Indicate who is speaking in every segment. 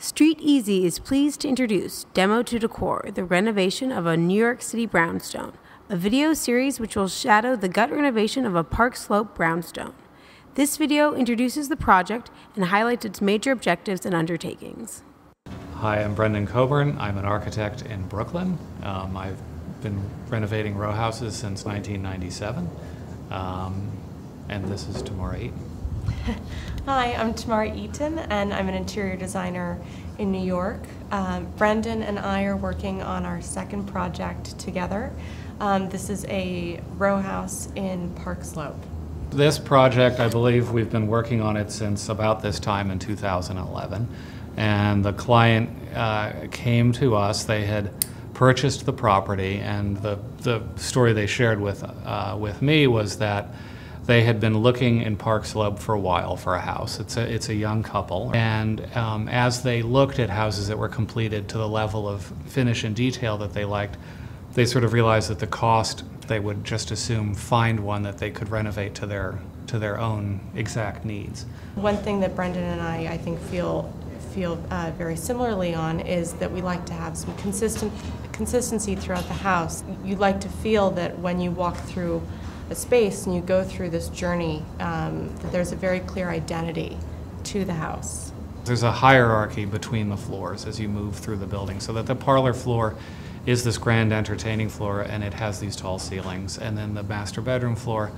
Speaker 1: StreetEasy is pleased to introduce Demo to Decor, the renovation of a New York City brownstone, a video series which will shadow the gut renovation of a Park Slope brownstone. This video introduces the project and highlights its major objectives and undertakings.
Speaker 2: Hi, I'm Brendan Coburn. I'm an architect in Brooklyn. I've been renovating row houses since 1997, and this is Tamara Eaton.
Speaker 3: Hi, I'm Tamara Eaton, and I'm an interior designer in New York. Brendan and I are working on our second project together. This is a row house in Park Slope.
Speaker 2: This project, I believe we've been working on it since about this time in 2011. And the client came to us. They had purchased the property, and the story they shared with me was that they had been looking in Park Slope for a while for a house. It's a young couple, and as they looked at houses that were completed to the level of finish and detail that they liked, they sort of realized that the cost, they would just assume find one that they could renovate to their own exact needs.
Speaker 3: One thing that Brendan and I think feel very similarly on is that we like to have some consistency throughout the house. You'd like to feel that when you walk through a space and you go through this journey, that there's a very clear identity to the house.
Speaker 2: There's a hierarchy between the floors as you move through the building, so that the parlor floor is this grand entertaining floor, and it has these tall ceilings, and then the master bedroom floor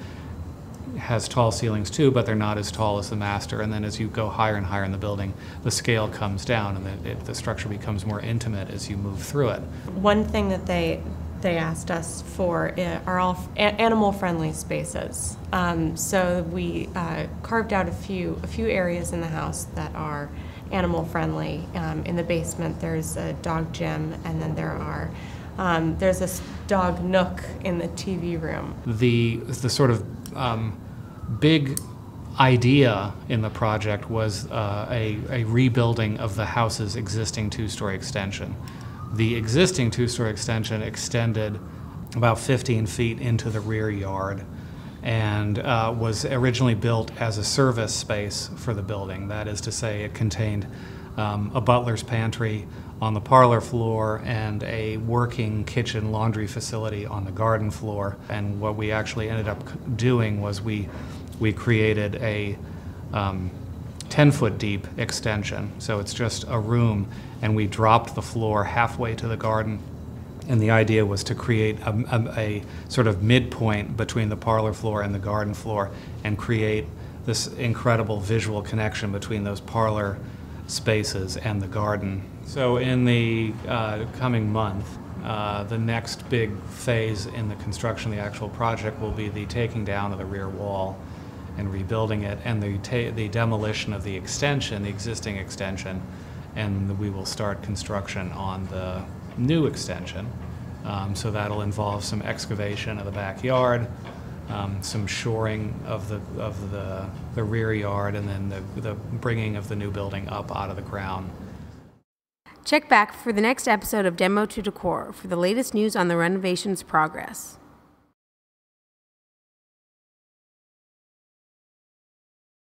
Speaker 2: has tall ceilings too, but they're not as tall as the master. And then as you go higher and higher in the building, the scale comes down, and the structure becomes more intimate as you move through it.
Speaker 3: One thing that they asked us for are all animal-friendly spaces. So we carved out a few areas in the house that are animal-friendly. In the basement, there's a dog gym, and then there's a dog nook in the TV room.
Speaker 2: The sort of big idea in the project was a rebuilding of the house's existing two-story extension. The existing two-story extension extended about 15 feet into the rear yard and was originally built as a service space for the building. That is to say, it contained a butler's pantry on the parlor floor and a working kitchen laundry facility on the garden floor. And what we actually ended up doing was we created a 10-foot deep extension. So it's just a room, and we dropped the floor halfway to the garden. And the idea was to create a sort of midpoint between the parlor floor and the garden floor and create this incredible visual connection between those parlor spaces and the garden. So in the coming month, the next big phase in the construction of the actual project will be the taking down of the rear wall and rebuilding it, and the demolition of the extension, the existing extension, and we will start construction on the new extension. So that'll involve some excavation of the backyard, some shoring of the rear yard, and then the bringing of the new building up out of the ground.
Speaker 1: Check back for the next episode of Demo to Decor for the latest news on the renovation's progress.